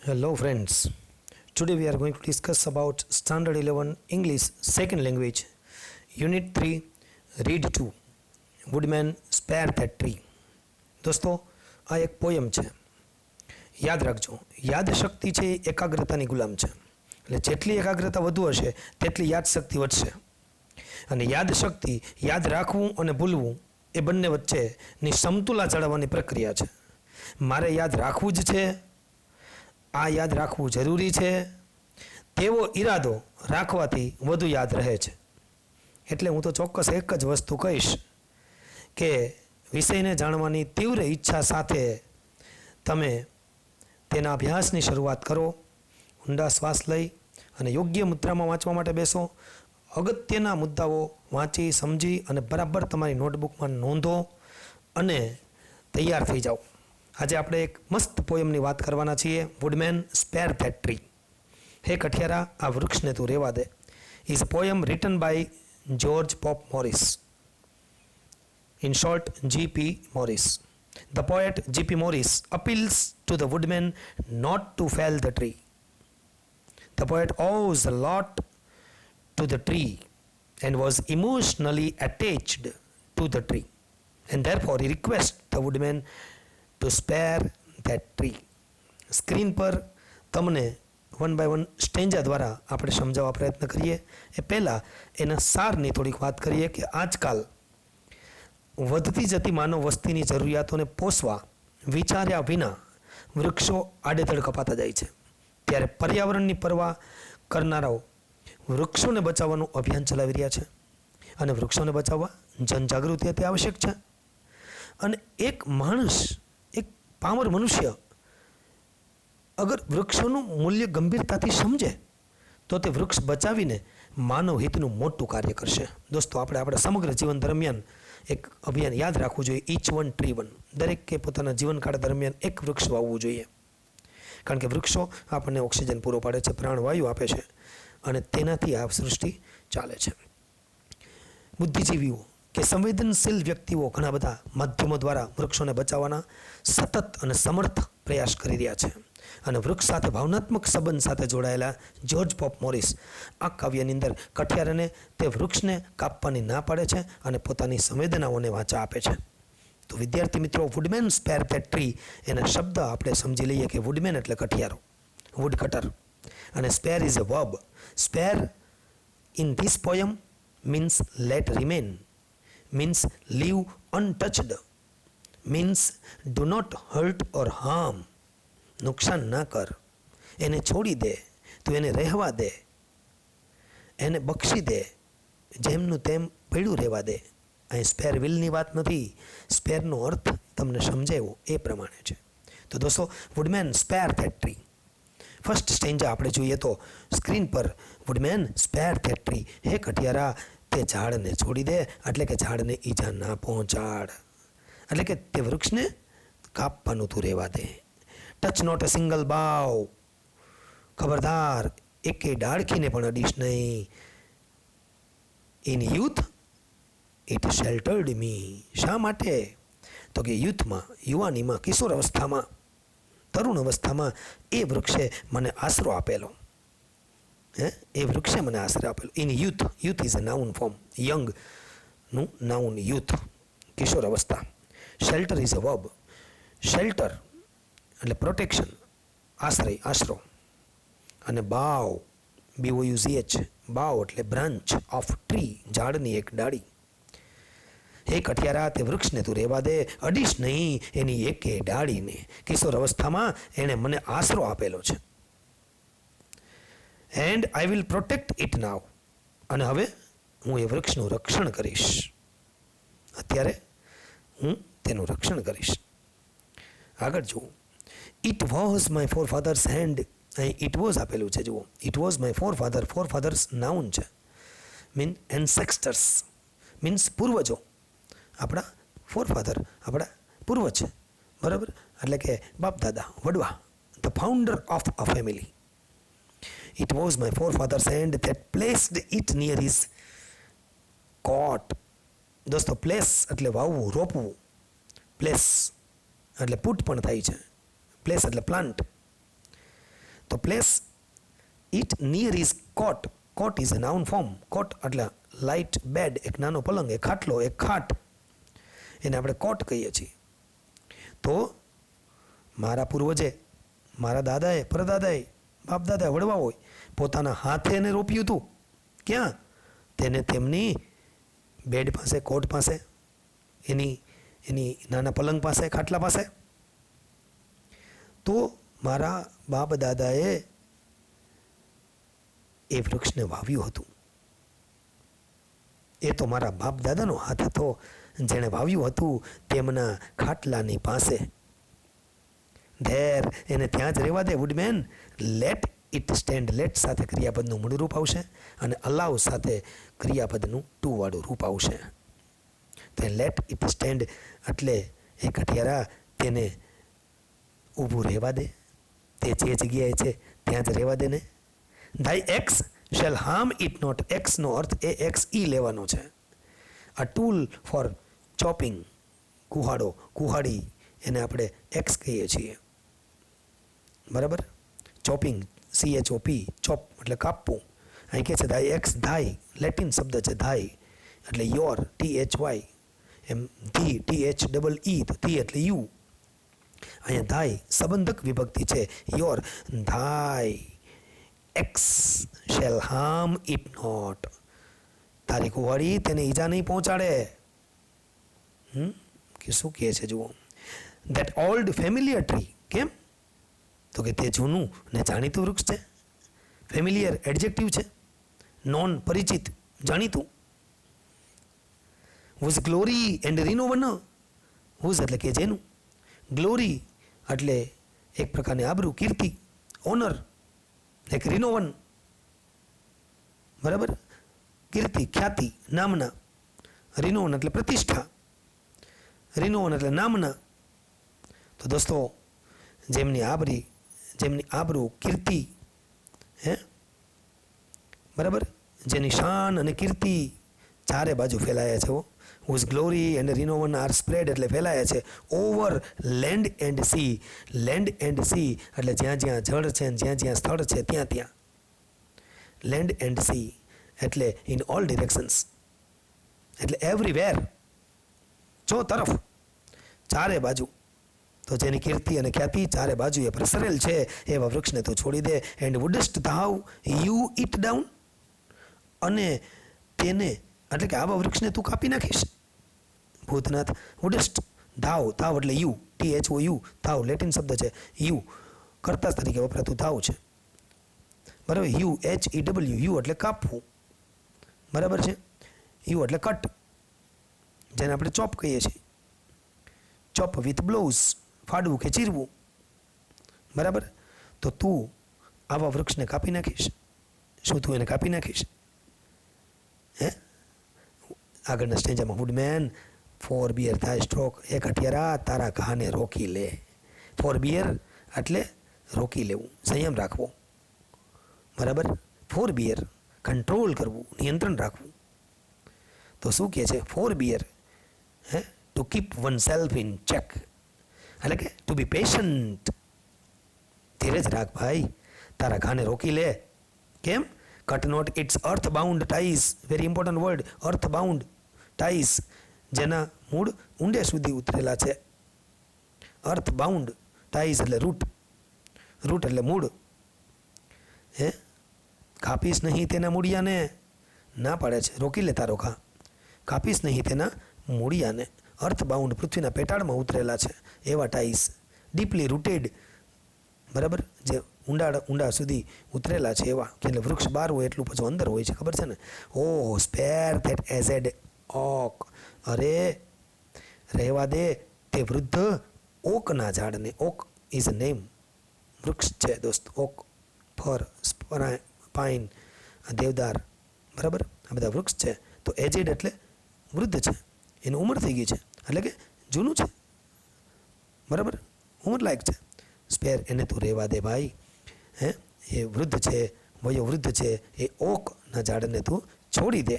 Hello friends. Today we are going to discuss about Standard 11 English Second Language Unit 3 Read 2 Woodman Spare That Tree. દોસ્તો આ એક poem છે. યાદ રાખજો, યાદ શક્તિ છે એ એકાગ્રતાની ગુલામ છે. એટલે જેટલી એકાગ્રતા વધુ હશે તેટલી યાદ શક્તિ વધશે. અને યાદ શક્તિ, યાદ રાખવું અને ભૂલવું એ બંને વચ્ચેની સમતુલા જાળવવાની પ્રક્રિયા છે. મારે યાદ રાખવું જ છે, આ યાદ રાખવું જરૂરી છે, તેવો ઈરાદો રાખવાથી વધુ યાદ રહે છે. એટલે હું તો ચોક્કસ એક જ વસ્તુ કહીશ કે વિષયને જાણવાની તીવ્ર ઈચ્છા સાથે તમે તેના અભ્યાસની શરૂઆત કરો. ઊંડા શ્વાસ લઈ અને યોગ્ય મુદ્રામાં વાંચવા માટે બેસો. અગત્યના મુદ્દાઓ વાંચી સમજી અને બરાબર તમારી નોટબુકમાં નોંધો અને તૈયાર થઈ જાઓ. આજે આપણે એક મસ્ત પોયમની વાત કરવાના છીએ. Woodman spare that tree. હે કઠિયારા, આ વૃક્ષને તું રહેવા દે. Is poem written by George Pope Morris. In short, G.P. Morris. The poet G.P. Morris appeals to the woodman not to fell the tree. The poet owes a lot to the tree and was emotionally attached to the tree, and therefore he requests the woodman to spare that tree. Screen પર તમને one by one stanza દ્વારા આપણે સમજાવવા પ્રયત્ન કરીએ. એ પહેલાં એના સારની થોડીક વાત કરીએ કે આજકાલ વધતી જતી માનવ વસ્તીની જરૂરિયાતોને પોષવા વિચાર્યા વિના વૃક્ષો આડેધડ કપાતા જાય છે. ત્યારે પર્યાવરણની પરવા કરનારાઓ વૃક્ષોને બચાવવાનું અભિયાન ચલાવી રહ્યા છે. અને વૃક્ષોને બચાવવા જનજાગૃતિ અતિ આવશ્યક છે. અને એક માણસ, એક પામર મનુષ્ય અગર વૃક્ષોનું મૂલ્ય ગંભીરતાથી સમજે તો તે વૃક્ષ બચાવીને માનવ હિતનું મોટું કાર્ય કરશે. દોસ્તો, આપણે આપણા સમગ્ર જીવન દરમિયાન એક અભિયાન યાદ રાખવું જોઈએ. Each one tree one. દરેકે પોતાના જીવનકાળ દરમિયાન એક વૃક્ષ વાવવું જોઈએ. કારણ કે વૃક્ષો આપણને ઓક્સિજન પૂરો પાડે છે, પ્રાણવાયુ આપે છે અને તેનાથી આ સૃષ્ટિ ચાલે છે. બુદ્ધિજીવીઓ કે સંવેદનશીલ વ્યક્તિઓ ઘણા બધા માધ્યમો દ્વારા વૃક્ષોને બચાવવાના સતત અને સમર્થ પ્રયાસ કરી રહ્યા છે. અને વૃક્ષ સાથે ભાવનાત્મક સંબંધ સાથે જોડાયેલા જ્યોર્જ પોપ મોરિસ આ કાવ્યની અંદર કઠિયારાને તે વૃક્ષને કાપવાની ના પાડે છે અને પોતાની સંવેદનાઓને વાચા આપે છે. તો વિદ્યાર્થી મિત્રો, વુડમેન સ્પેર ધેટ ટ્રી એના શબ્દ આપણે સમજી લઈએ કે વુડમેન એટલે કઠિયારો, વુડ કટર, અને spare is a verb. Spare in this poem means let remain, means leave untouched, means do not hurt or harm. નુકસાન ના કર, એને છોડી દે, તું એને રહેવા દે, એને બક્ષી દે, જેમનું તેમ પડ્યું રહેવા દે. અહીં સ્પેર વિલની વાત નથી. સ્પેરનો અર્થ તમને સમજાવ્યો એ પ્રમાણે છે. તો દોસ્તો, woodman spare that tree. First stanza આપણે જોઈએ તો સ્ક્રીન પર વુડમેન સ્પેર ધેટ ટ્રી. હે કઠિયારા, તે ઝાડને છોડી દે, એટલે કે ઝાડને ઈજા ના પહોંચાડ, એટલે કે તે વૃક્ષને કાપવાનું તું રહેવા દે. Touch not a single bough. ખબરદાર, એકે ડાળખીને પણ અડીશ નહીં. In youth it sheltered me. શા માટે? તો કે યુથમાં, યુવાનીમાં, કિશોર અવસ્થામાં, તરુણ અવસ્થામાં એ વૃક્ષે મને આશરો આપેલો. એ વૃક્ષે મને આશરો આપેલો. In youth. Youth is a noun form. યંગનું નાઉન યુથ, કિશોર અવસ્થા. Shelter is a verb. Shelter એટલે પ્રોટેક્શન, આશ્રય, આશરો. અને બાવ, BOUGH, બાવ એટલે બ્રાન્ચ ઓફ ટ્રી, ઝાડની એક ડાળી. હે કઠિયારા, તે વૃક્ષને તું રહેવા દે, અડીશ નહીં એની એકે ડાળીને. કિશોર અવસ્થામાં એણે મને આશરો આપેલો છે. And I will protect it નાવ. અને હવે હું એ વૃક્ષનું રક્ષણ કરીશ. અત્યારે હું તેનું રક્ષણ કરીશ. આગળ જુઓ. It was my forefather's hand. અહીં ઇટ વોઝ આપેલું છે, જુઓ. It was my forefather. Forefathers noun છે. મીન એન્સેસ્ટર્સ, મીન્સ પૂર્વજો. આપણા ફોર ફાધર આપણા પૂર્વજ, બરાબર? એટલે કે બાપ દાદા, વડવા. The founder of a family. It was my forefather's hand that placed it near his cot. દોસ્તો, પ્લેસ એટલે વાવવું, રોપવું. પ્લેસ એટલે પુટ પણ થાય છે. પ્લેસ એટલે પ્લાન્ટ. તો place it near is cot. Cot is a noun form. Cot એટલે light bed, એક નાનો પલંગ, એક ખાટલો, એક ખાટ, એને આપણે કોટ કહીએ છીએ. તો મારા પૂર્વજે, મારા દાદાએ, પરદાદાએ, બાપ દાદાએ, વડવા હોય, પોતાના હાથે એને રોપ્યું હતું. ક્યાં? તેને તેમની બેડ પાસે, કોટ પાસે, એની નાના પલંગ પાસે, ખાટલા પાસે. તો મારા બાપ દાદાએ એ વૃક્ષને વાવ્યું હતું. એ તો મારા બાપ દાદાનો હાથ હતો જેણે વાવ્યું હતું તેમના ખાટલાની પાસે. ધેર, એને ત્યાં જ રહેવા દે. Woodman let it stand. Let સાથે ક્રિયાપદનું મૂળ રૂપ આવશે અને અલાવ સાથે ક્રિયાપદનું ટુ વાળું રૂપ આવશે. તો લેટ ઇટ સ્ટેન્ડ એટલે એ કઠિયારા તેને ઊભું રહેવા દે, તે જે જગ્યાએ છે ત્યાં જ રહેવા દે ને. Thy ex shall harm it not. Ex no earth AXE લેવાનો છે. A tool for chopping, કુહાડો, કુહાડી, એને આપણે એક્સ કહીએ છીએ. બરાબર? ચોપિંગ, CHOP, ચોપ એટલે કાપવું. અહીં કહે છે ધાય એક્સ, ધાય લેટિન શબ્દ છે ધાય એટલે યોર, THY, એમ ધી, THEE, તો ધી એટલે યુ. અહીંયા ધાય સંબંધક વિભક્તિ છે. Your, thy axe shall harm it not. તારી કુવાડી તેને ઈજા નહીં પહોંચાડે. કે શું કહે છે જુઓ. That old familiar tree. કેમ? તો કે તે જૂનું ને જાણીતું વૃક્ષ છે. ફેમિલિયર એડજેક્ટિવ છે. નોન પરિચિત, જાણીતું. Whose glory and renown. Whose એટલે કે જેનું, ગ્લોરી એટલે એક પ્રકારની આબરૂ, કીર્તિ, ઓનર, એક રિનોવન, બરાબર, કીર્તિ, ખ્યાતિ, નામના. રિનોવન એટલે પ્રતિષ્ઠા, રિનોવન એટલે નામના. તો દોસ્તો, જેમની આબરૂ, કીર્તિ, હે, બરાબર, જેની શાન અને કીર્તિ ચારે બાજુ ફેલાયા છે. Whose glory and renown are spread એટલે ફેલાયા છે over land and sea. Land and sea એટલે જ્યાં જ્યાં જળ છે, જ્યાં જ્યાં સ્થળ છે ત્યાં ત્યાં. લેન્ડ એન્ડ સી એટલે ઇન ઓલ ડિરેક્શન્સ એટલે એવરીવેર, ચો તરફ, ચારે બાજુ. તો જેની કીર્તિ અને ખ્યાતિ ચારે બાજુએ પ્રસરેલ છે એવા વૃક્ષને તું છોડી દે. And wouldst thou hew it down. અને તેને એટલે કે આવા વૃક્ષને તું કાપી નાખીશ. ભૂતનાથ, વુડસ્ટ, ધાવ, ધાવ એટલે યુ, THOU, ધાવ લેટિન શબ્દ છે. યુ કર્તા તરીકે વપરાતું ધાવ છે. બરાબર? HEW, યુ એટલે કાપવું. બરાબર છે? યુ એટલે કટ, જેને આપણે ચોપ કહીએ છીએ. ચોપ વિથ બ્લોઝ, ફાડવું કે ચીરવું. બરાબર? તો તું આવા વૃક્ષને કાપી નાખીશ. શું તું એને કાપી નાખીશ? હે? આગળના સ્ટેન્જામાં વુડમેન ફોર બિયર થાય સ્ટ્રોક. એક હઠિયારા તારા ઘાને રોકી લે. ફોર બિયર એટલે રોકી લેવું, સંયમ રાખવો. બરાબર? ફોર બિયર કંટ્રોલ કરવું, નિયંત્રણ રાખવું. તો શું કહે છે? ફોર બિયર, હે, to keep one self in check એટલે કે ટુ બી પેશન્ટ. ધીરજ રાખ ભાઈ, તારા ઘાને રોકી લે. કેમ? Cut not its earth bound ties. Very important word, earth bound ties, જેના મૂળ ઊંડે સુધી ઉતરેલા છે. અર્થ બાઉન્ડ ટાઈઝ એટલે રૂટ, રૂટ એટલે મૂળ. હે, કાપીશ નહીં તેના મૂળિયાને. ના પાડે છે, રોકી લે તારો ઘા. કાપીશ નહીં તેના મૂળિયાને. અર્થ બાઉન્ડ પૃથ્વીના પેટાળમાં ઉતરેલા છે એવા ટાઈસ. ડીપલી રૂટેડ, બરાબર, જે ઊંડા સુધી ઉતરેલા છે એવા. કે એટલે વૃક્ષ બહાર હોય એટલું પછી અંદર હોય છે, ખબર છે ને? ઓહ, સ્પેર ધેટ એઝેડ ઓક. અરે રહેવા દે તે વૃદ્ધ ઓકના ઝાડને. ઓક ઇઝ અ નેમ, વૃક્ષ છે દોસ્ત. ઓક, ફર, પાઇન, દેવદાર, બરાબર, આ બધા વૃક્ષ છે. તો એજેડ એટલે વૃદ્ધ છે, એની ઉંમર થઈ ગઈ છે એટલે કે જૂનું છે. બરાબર? ઉંમર લાયક છે. સ્પેર, એને તું રહેવા દે ભાઈ. હે, એ વૃદ્ધ છે, વયોવૃદ્ધ છે, એ ઓકના ઝાડને તું છોડી દે.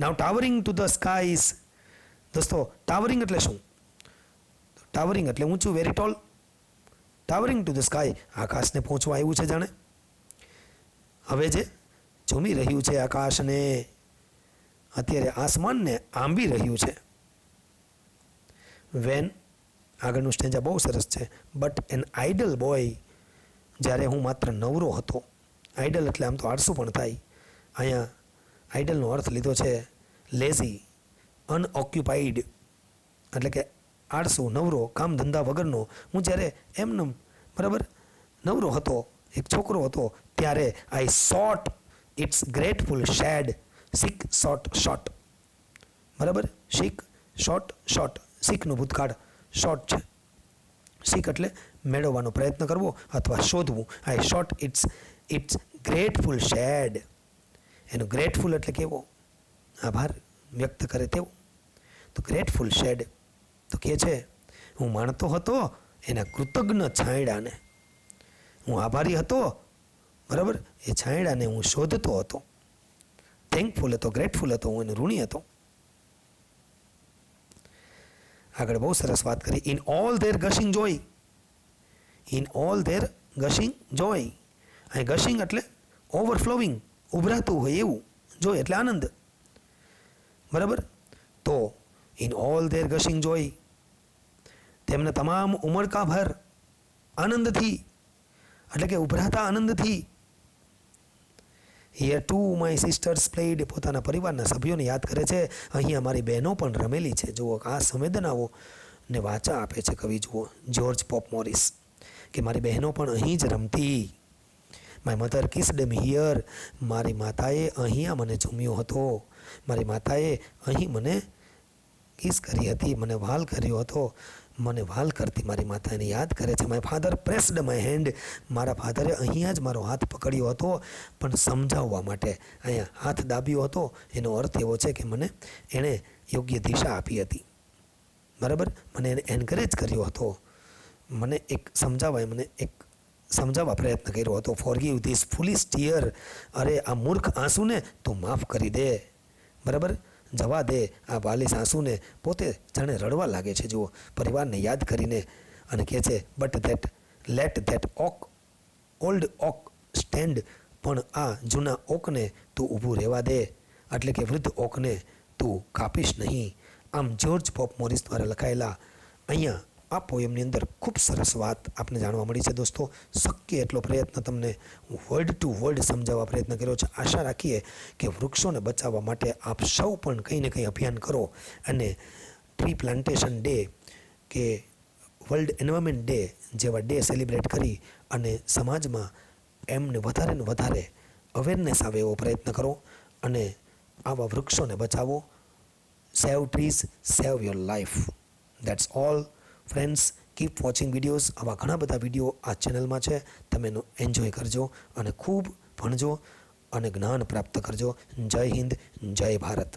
Now towering to the skies. દોસ્તો, ટાવરિંગ એટલે શું? ટાવરિંગ એટલે ઊંચું, very tall. Towering to the sky, આકાશને પહોંચવા આવ્યું છે જાણે. હવે જે ઝૂમી રહ્યું છે આકાશને, અત્યારે આસમાનને આંબી રહ્યું છે. વેન, આગળનું સ્ટેન્જા બહુ સરસ છે. બટ એન આઇડલ બોય, જ્યારે હું માત્ર નવરો હતો. આઇડલ એટલે આમ તો આળસુ પણ થાય. અહીંયા આઇડલનો અર્થ લીધો છે લેઝી, અનઓક્યુપાઈડ, એટલે કે આળસુ, નવરો, કામ ધંધા વગરનો. હું જ્યારે એમનેમ બરાબર નવરો હતો, એક છોકરો હતો, ત્યારે I sought its grateful shade. Seek sought sought, બરાબર. શીક શોટ શોટ, શીખનું ભૂતકાળ શોટ છે. શીખ એટલે મેળવવાનો પ્રયત્ન કરવો અથવા શોધવું. આઈ શોટ ઇટ્સ ગ્રેટફુલ શેડ. એનું ગ્રેટફુલ એટલે કેવો, આભાર વ્યક્ત કરે તેવો. તો ગ્રેટફુલ શેડ તો કહે છે હું માણતો હતો એના કૃતજ્ઞ છાંયડાને. હું આભારી હતો, બરાબર, એ છાંયડાને હું શોધતો હતો. થેન્કફુલ હતો, ગ્રેટફુલ હતો, હું એનો ઋણી હતો. આગળ બહુ સરસ વાત કરી. In all their gushing joy, in all their gushing joy. અહીં ગશિંગ એટલે ઓવરફ્લોવિંગ, ઉભરાતું હોય એવું. જોય એટલે આનંદ, બરાબર. તો ઇન ઓલ ધેર ગશિંગ જોય, તેમને તમામ ઉમળકાભર આનંદથી, એટલે કે ઉભરાતા આનંદથી. Here to my sister's played, પોતાના પરિવારના સભ્યોને યાદ કરે છે. અહીંયા મારી બહેનો પણ રમેલી છે. જુઓ, આ સંવેદનાઓ ને વાચા આપે છે કવિ. જુઓ, જ્યોર્જ પોપ મોરિસ, કે મારી બહેનો પણ અહીં જ રમતી. My mother kissed me here, મારી માતાએ અહીંયા મને ઝૂમ્યો હતો. મારી માતાએ અહીં મને કિસ કરી હતી, મને વાલ કર્યો હતો. મને વાલ કરતી મારી માતા એને યાદ કરે છે. My father pressed my hand, મારા ફાધરે અહીંયા જ મારો હાથ પકડ્યો હતો, પણ સમજાવવા માટે. અહીંયા હાથ દાબ્યો હતો એનો અર્થ એવો છે કે મને એણે યોગ્ય દિશા આપી હતી, બરાબર. મને એને એન્કરેજ કર્યો હતો, મને એક સમજાવવા પ્રયત્ન કર્યો હતો. ફોરગીવ ધીસ ફૂલિશ ટીયર, અરે આ મૂર્ખ આંસુને તું માફ કરી દે, બરાબર. જવા દે આ બાલિશ આંસુને. પોતે જાણે રડવા લાગે છે. જુઓ, પરિવારને યાદ કરીને, અને કહે છે but let that old oak stand, પણ આ જૂના ઓકને તું ઊભું રહેવા દે, એટલે કે વૃદ્ધ ઓકને તું કાપીશ નહીં. આમ જ્યોર્જ પોપ મોરિસ દ્વારા લખાયેલા અહીંયા આ પોયમની અંદર ખૂબ સરસ વાત આપને જાણવા મળી છે. દોસ્તો, શક્ય એટલો પ્રયત્ન તમને વર્ડ ટુ વર્ડ સમજાવવા પ્રયત્ન કર્યો છે. આશા રાખીએ કે વૃક્ષોને બચાવવા માટે આપ સૌ પણ કંઈ ને કંઈ અભિયાન કરો, અને ટ્રી પ્લાન્ટેશન ડે કે વર્લ્ડ એન્વાયરમેન્ટ ડે જેવા ડે સેલિબ્રેટ કરી અને સમાજમાં એમને વધારે ને વધારે અવેરનેસ આવે એવો પ્રયત્ન કરો, અને આવા વૃક્ષોને બચાવો. Save trees, save your life. That's all friends. Keep watching videos. આવા ઘણા બધા વિડીયો આ ચેનલમાં છે. તમે એનો એન્જોય કરજો અને ખૂબ ભણજો અને જ્ઞાન પ્રાપ્ત કરજો. જય હિન્દ, જય ભારત.